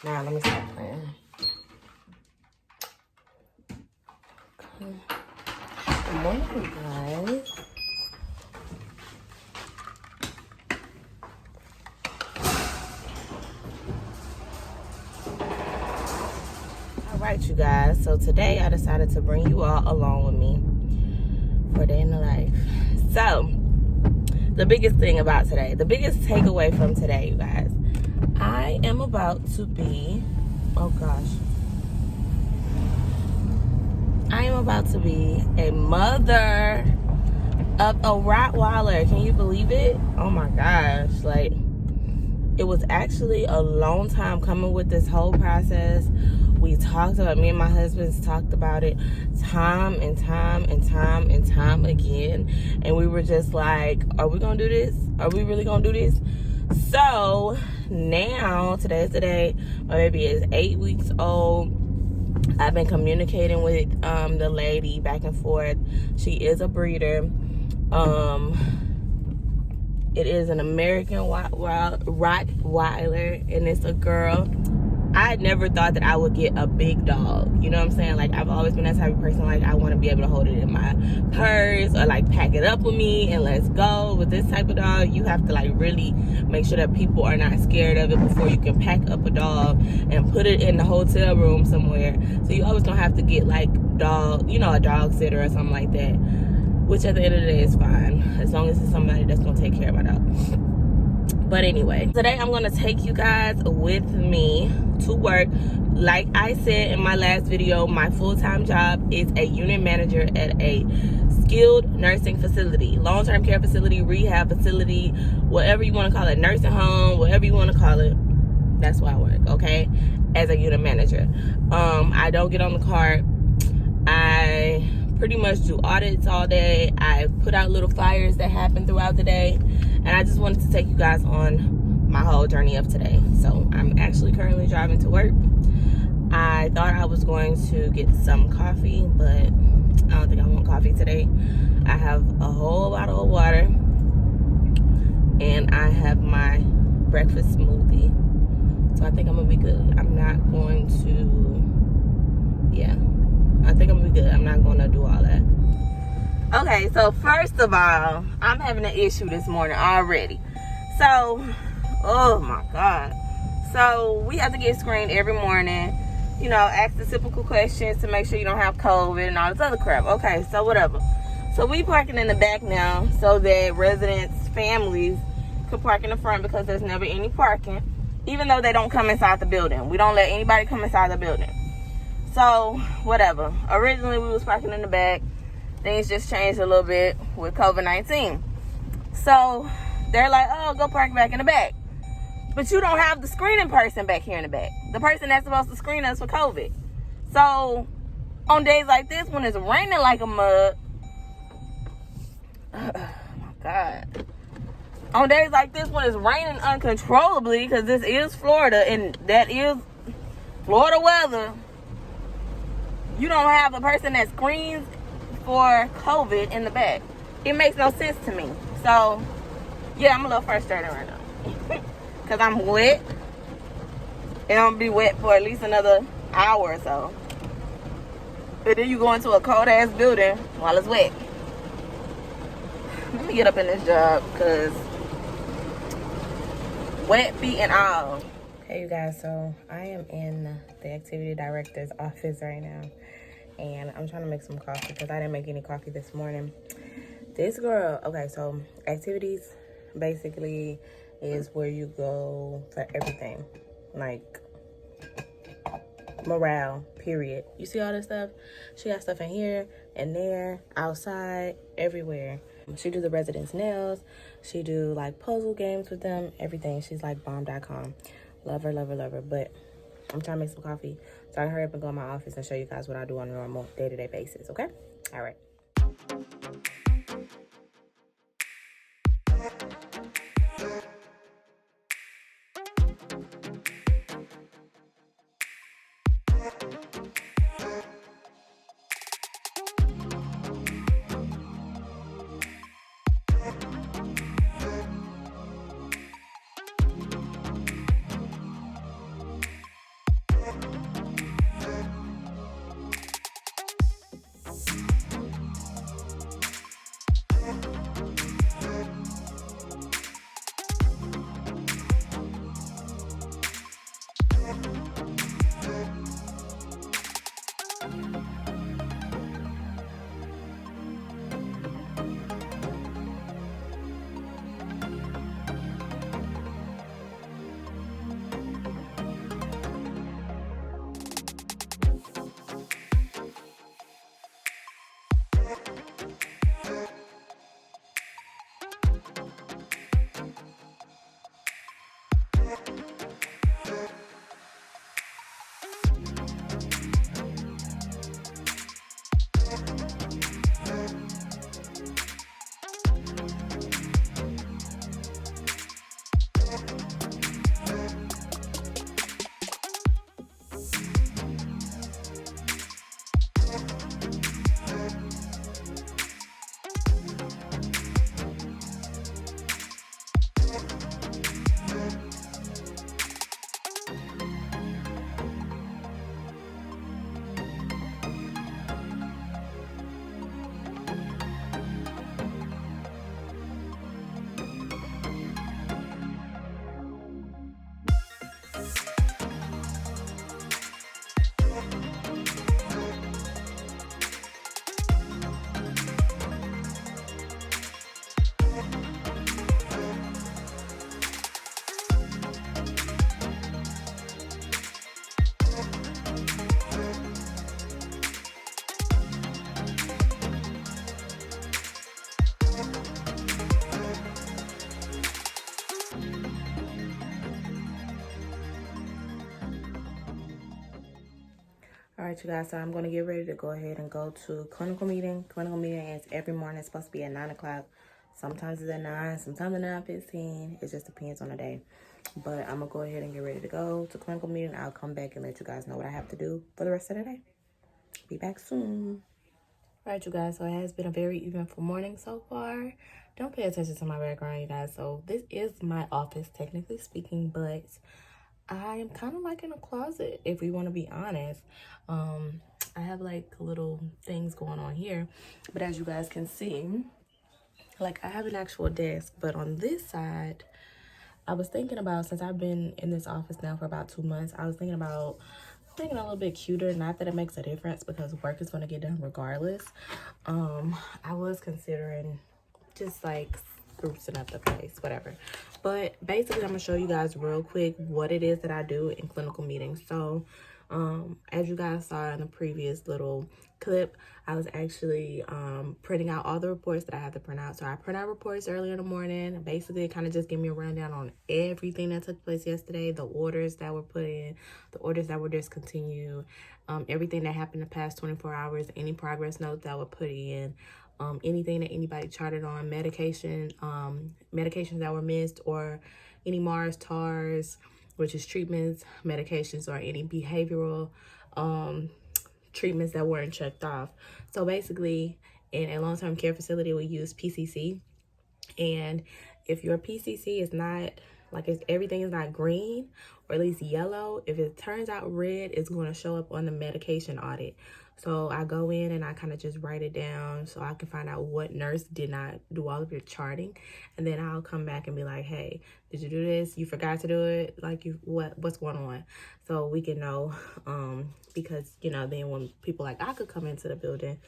Now, let me stop playing. Okay. Good morning, you guys. Alright, you guys. So today I decided to bring you all along with me for a day in the life. So, the biggest thing about today, the biggest takeaway from today, you guys, I am about to be, oh gosh, I am about to be a mother of a Rottweiler. Can you believe it? Oh my gosh, like, it was actually a long time coming with this whole process. We talked about, me and my husband's talked about it time and time and time and time again. And we were just like, are we gonna do this? Are we really gonna do this? So now, today's the day. My baby is 8 weeks old. I've been communicating with the lady back and forth. She is a breeder. It is an American Rottweiler, and it's a girl. I never thought that I would get a big dog. You know what I'm saying? Like, I've always been that type of person, like, I want to be able to hold it in my purse or, like, pack it up with me and let's go. With this type of dog, you have to, like, really make sure that people are not scared of it before you can pack up a dog and put it in the hotel room somewhere. So you always don't have to get, like, dog, you know, a dog sitter or something like that. Which at the end of the day is fine, as long as it's somebody that's going to take care of my dog. But anyway, today I'm going to take you guys with me to work. Like I said in my last video, my full-time job is a unit manager at a skilled nursing facility, long-term care facility, rehab facility, whatever you want to call it, nursing home, whatever you want to call it. That's where I work, okay, as a unit manager. I don't get on the cart. I pretty much do audits all day. I put out little flyers that happen throughout the day, and I just wanted to take you guys on my whole journey of today. So I'm actually currently driving to work. I thought I was going to get some coffee, but I don't think I want coffee today. I have a whole bottle of water, and I have my breakfast smoothie. So I think I'm gonna be good. I'm not going to, yeah, I think I'm gonna be good. I'm not gonna do all that. Okay, so first of all, I'm having an issue this morning already. So, oh my God. So we have to get screened every morning. You know, ask the typical questions to make sure you don't have COVID and all this other crap. Okay, so whatever. So we parking in the back now so that residents, families can park in the front because there's never any parking. Even though they don't come inside the building. We don't let anybody come inside the building. So, whatever. Originally, we was parking in the back. Things just changed a little bit with COVID-19. So, they're like, oh, go park back in the back. But you don't have the screening person back here in the back. The person that's supposed to screen us for COVID. So, on days like this, when it's raining like a mug. Oh, my God. On days like this, when it's raining uncontrollably, because this is Florida, and that is Florida weather. You don't have a person that screens for COVID in the back. It makes no sense to me. So, yeah, I'm a little frustrated right now. Because I'm wet. And I'm going to be wet for at least another hour or so. But then you go into a cold-ass building while it's wet. Let me get up in this job because wet feet and all. Hey, you guys. So, I am in the activity director's office right now. And I'm trying to make some coffee because I didn't make any coffee this morning. This girl, okay, so activities basically is where you go for everything. Like morale, period. You see all this stuff? She got stuff in here and there, outside, everywhere. She do the residents' nails. She do like puzzle games with them, everything. She's like bomb.com. Love her, love her, love her. But I'm trying to make some coffee so I can hurry up and go in my office and show you guys what I do on a normal day-to-day basis, okay? All right. Alright, you guys, so I'm going to get ready to go ahead and go to clinical meeting. Clinical meeting is every morning. It's supposed to be at 9 o'clock. Sometimes it's at 9, sometimes at 9:15. It just depends on the day. But I'm going to go ahead and get ready to go to clinical meeting. I'll come back and let you guys know what I have to do for the rest of the day. Be back soon. Alright, you guys, so it has been a very eventful morning so far. Don't pay attention to my background, you guys. So this is my office, technically speaking, but I am kind of like in a closet, if we want to be honest. I have like little things going on here, but as you guys can see, like I have an actual desk, but on this side, I was thinking about, since I've been in this office now for about 2 months, I was thinking about making it a little bit cuter. Not that it makes a difference because work is going to get done regardless. I was considering just like sprucing up the place, whatever. But basically, I'm gonna show you guys real quick what it is that I do in clinical meetings. So as you guys saw in the previous little clip, I was actually printing out all the reports that I have to print out. So I print out reports early in the morning. Basically, it kind of just give me a rundown on everything that took place yesterday, the orders that were put in, the orders that were discontinued, everything that happened the past 24 hours, any progress notes that were put in, anything that anybody charted on, medications that were missed, or any MARS, TARS, which is treatments, medications, or any behavioral treatments that weren't checked off. So basically, in a long-term care facility, we use PCC. And if your PCC is not, like if everything is not green, or at least yellow, if it turns out red, it's going to show up on the medication audit. So I go in and I kind of just write it down so I can find out what nurse did not do all of your charting. And then I'll come back and be like, hey, did you do this? You forgot to do it? Like, what's going on? So we can know, because, you know, then when people like I could come into the building,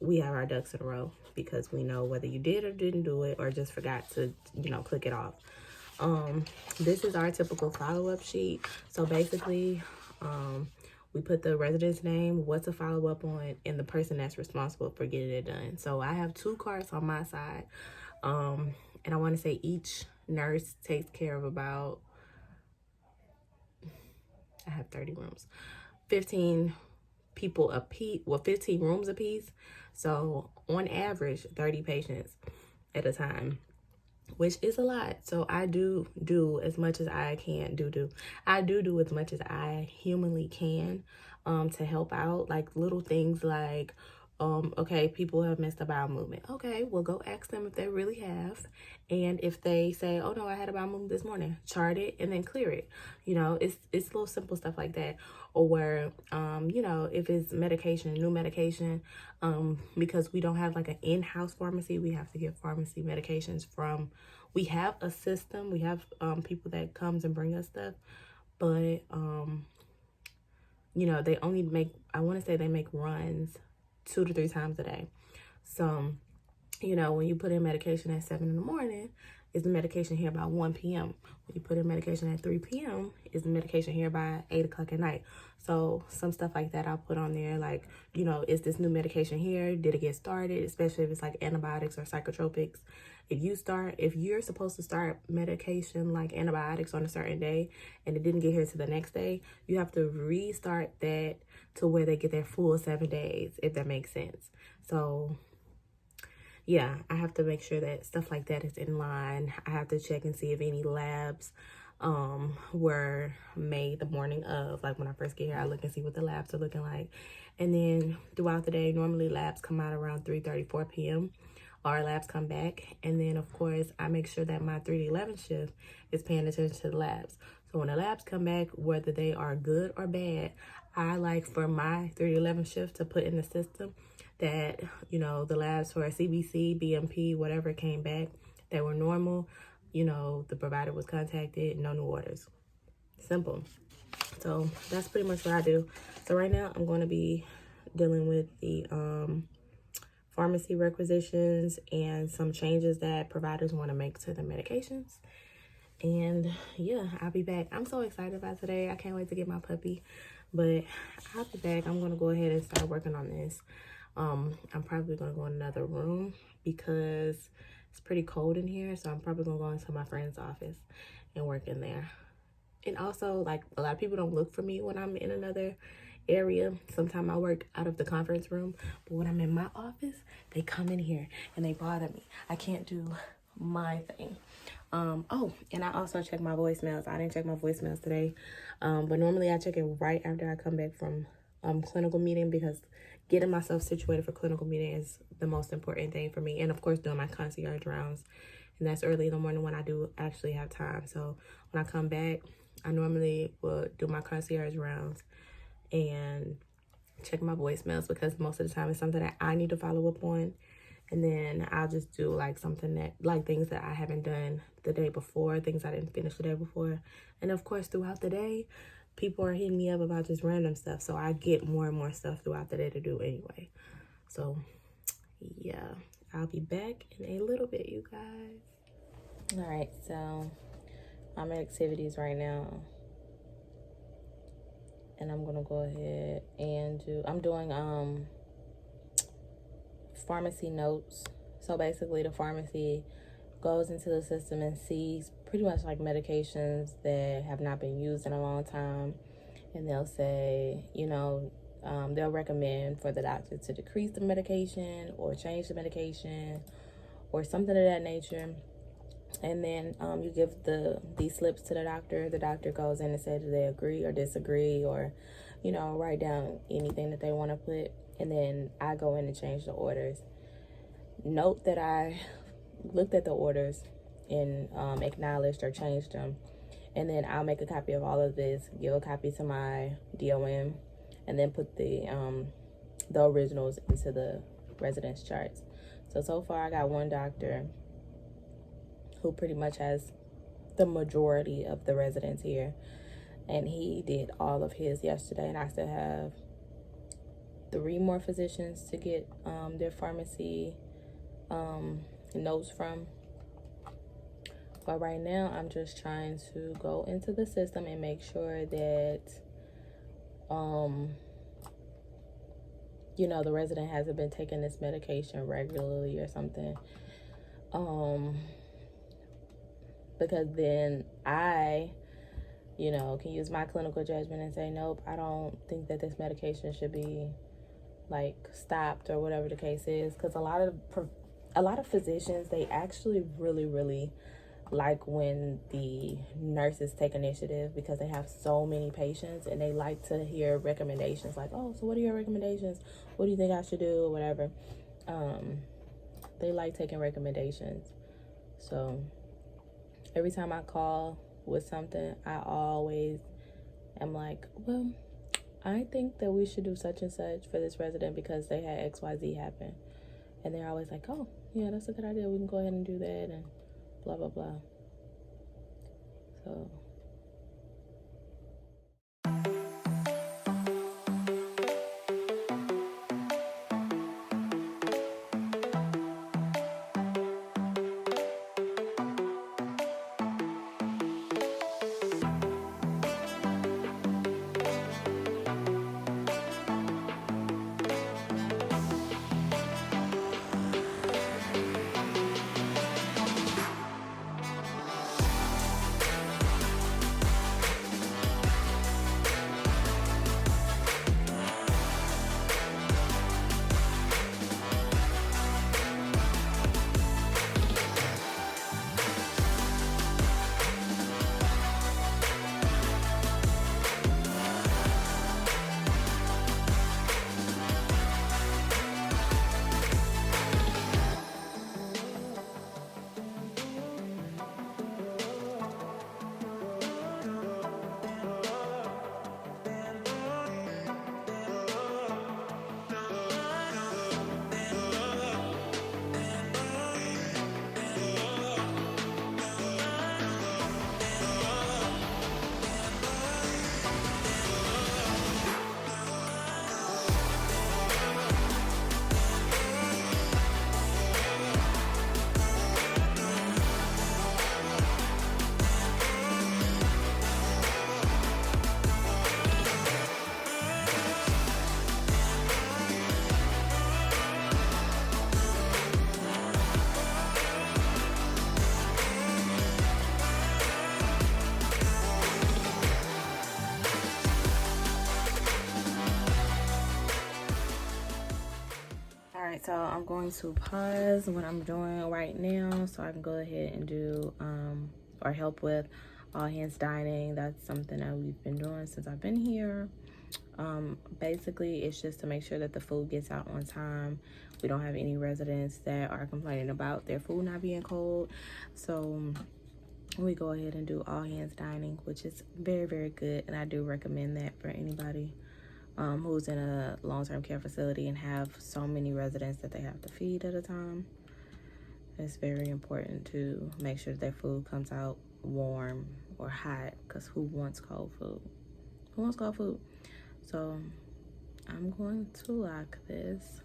we have our ducks in a row because we know whether you did or didn't do it or just forgot to, you know, click it off. This is our typical follow-up sheet. So basically, we put the resident's name, what's a follow-up on, and the person that's responsible for getting it done. So I have 2 carts on my side. And I want to say each nurse takes care of about, I have 30 rooms, 15 people a piece, well, 15 rooms a piece. So on average, 30 patients at a time, which is a lot. So I do as much as I can I do as much as I humanly can to help out, like little things like okay, people have missed a bowel movement. Okay, we'll go ask them if they really have. And if they say, oh no, I had a bowel movement this morning, chart it and then clear it. You know, it's little simple stuff like that. Or where, you know, if it's medication, new medication, because we don't have like an in-house pharmacy, we have to get pharmacy medications from, we have a system, we have people that comes and bring us stuff, but, you know, they only make, I want to say they make runs 2 to 3 times a day. So, you know, when you put in medication at 7 in the morning, is the medication here by 1 p.m. When you put in medication at 3 p.m., is the medication here by 8 o'clock at night. So some stuff like that I'll put on there, like, you know, is this new medication here? Did it get started? Especially if it's like antibiotics or psychotropics. If you're supposed to start medication like antibiotics on a certain day and it didn't get here to the next day, you have to restart that to where they get their full 7 days, if that makes sense. So yeah, I have to make sure that stuff like that is in line. I have to check and see if any labs were made the morning of. Like when I first get here, I look and see what the labs are looking like. And then throughout the day, normally labs come out around 3:30, 4 p.m. Our labs come back. And then of course, I make sure that my 3 to 11 shift is paying attention to the labs. So when the labs come back, whether they are good or bad, I like for my 3 to 11 shift to put in the system that, you know, the labs for CBC, BMP, whatever came back, they were normal. You know, the provider was contacted, no new orders. Simple. So that's pretty much what I do. So right now I'm going to be dealing with the pharmacy requisitions and some changes that providers want to make to the medications. And yeah, I'll be back. I'm so excited about today. I can't wait to get my puppy, but I'll be back. I'm going to go ahead and start working on this. I'm probably going to go in another room because it's pretty cold in here. So I'm probably going to go into my friend's office and work in there. And also, like, a lot of people don't look for me when I'm in another area. Sometimes I work out of the conference room, but when I'm in my office, they come in here and they bother me. I can't do my thing. Oh, and I also check my voicemails. I didn't check my voicemails today, but normally I check it right after I come back from clinical meeting, because getting myself situated for clinical meeting is the most important thing for me. And of course, doing my concierge rounds, and that's early in the morning when I do actually have time. So when I come back, I normally will do my concierge rounds and check my voicemails, because most of the time it's something that I need to follow up on. And then I'll just do like something that, like things that I haven't done the day before, things I didn't finish the day before. And of course, throughout the day, people are hitting me up about just random stuff. So I get more and more stuff throughout the day to do anyway. So yeah, I'll be back in a little bit, you guys. All right, so I'm at activities right now. And I'm gonna go ahead and I'm doing pharmacy notes. So basically the pharmacy goes into the system and sees pretty much like medications that have not been used in a long time, and they'll say, you know, they'll recommend for the doctor to decrease the medication or change the medication or something of that nature. And then you give these slips to the doctor goes in and says they agree or disagree, or, you know, write down anything that they want to put, and then I go in and change the orders. Note that I looked at the orders and acknowledged or changed them, and then I'll make a copy of all of this, give a copy to my DOM, and then put the originals into the residence charts. So far I got one doctor who pretty much has the majority of the residents here, and he did all of his yesterday, and I still have 3 more physicians to get their pharmacy notes from. But right now I'm just trying to go into the system and make sure that you know, the resident hasn't been taking this medication regularly or something, because then I, you know, can use my clinical judgment and say, nope, I don't think that this medication should be like stopped or whatever the case is. Because a lot of physicians, they actually really like when the nurses take initiative, because they have so many patients and they like to hear recommendations like, oh, so what are your recommendations? What do you think I should do, or whatever. They like taking recommendations. So every time I call with something, I always am like, well, I think that we should do such and such for this resident because they had XYZ happen. And they're always like, oh, yeah, that's a good idea. We can go ahead and do that, and blah, blah, blah. So right, so I'm going to pause what I'm doing right now so I can go ahead and do or help with all hands dining. That's something that we've been doing since I've been here. Basically, it's just to make sure that the food gets out on time. We don't have any residents that are complaining about their food not being cold. So we go ahead and do all hands dining, which is very, very good. And I do recommend that for anybody who's in a long-term care facility and have so many residents that they have to feed at a time. It's very important to make sure that their food comes out warm or hot, because who wants cold food? Who wants cold food? So I'm going to lock this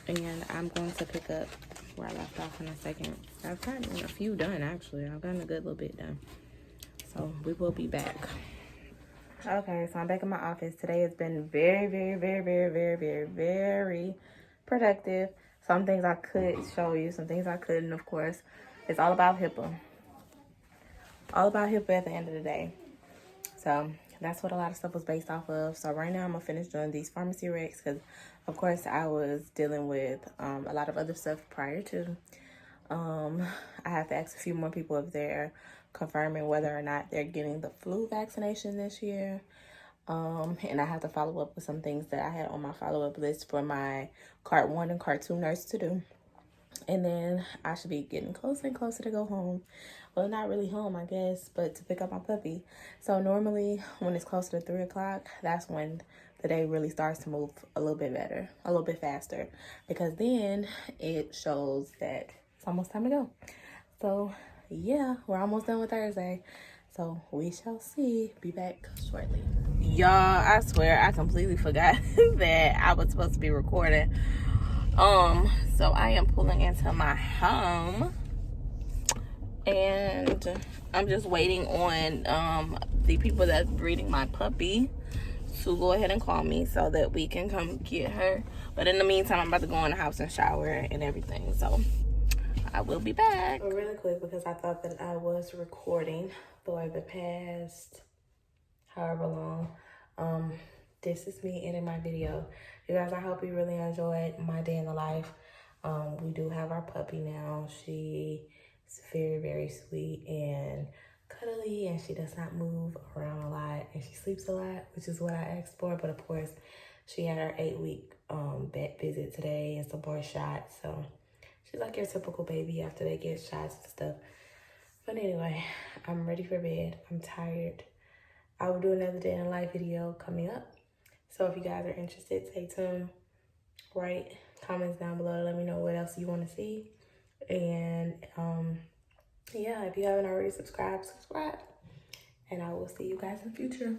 and I'm going to pick up where I left off in a second. I've gotten a few done, actually. I've gotten a good little bit done. So we will be back. Okay, so I'm back in my office. Today has been very, very, very, very, very, very, very productive. Some things I could show you, some things I couldn't, of course. It's all about HIPAA. All about HIPAA at the end of the day. So that's what a lot of stuff was based off of. So right now I'm gonna finish doing these pharmacy recs because, of course, I was dealing with a lot of other stuff prior to. I have to ask a few more people if they're confirming whether or not they're getting the flu vaccination this year. And I have to follow up with some things that I had on my follow-up list for my Part 1 and Part 2 nurse to do. And then I should be getting closer and closer to go home. Well, not really home, I guess, but to pick up my puppy. So normally when it's closer to 3 o'clock, that's when the day really starts to move a little bit better, a little bit faster, because then it shows that it's almost time to go. So yeah, we're almost done with Thursday. So we shall see. Be back shortly. Y'all, I swear I completely forgot that I was supposed to be recording. So I am pulling into my home and I'm just waiting on the people that's breeding my puppy to go ahead and call me so that we can come get her. But in the meantime, I'm about to go in the house and shower and everything. So I will be back. Really quick, because I thought that I was recording for the past however long. This is me ending my video. You guys, I hope you really enjoyed my day in the life. We do have our puppy now. She is very, very sweet and cuddly, and she does not move around a lot, and she sleeps a lot, which is what I asked for. But of course, she had her 8-week vet visit today and some more shots. So she's like your typical baby after they get shots and stuff. But anyway, I'm ready for bed. I'm tired. I will do another day in the life video coming up. So if you guys are interested, stay tuned. Write comments down below to let me know what else you want to see. And yeah, if you haven't already subscribed, subscribe. And I will see you guys in the future.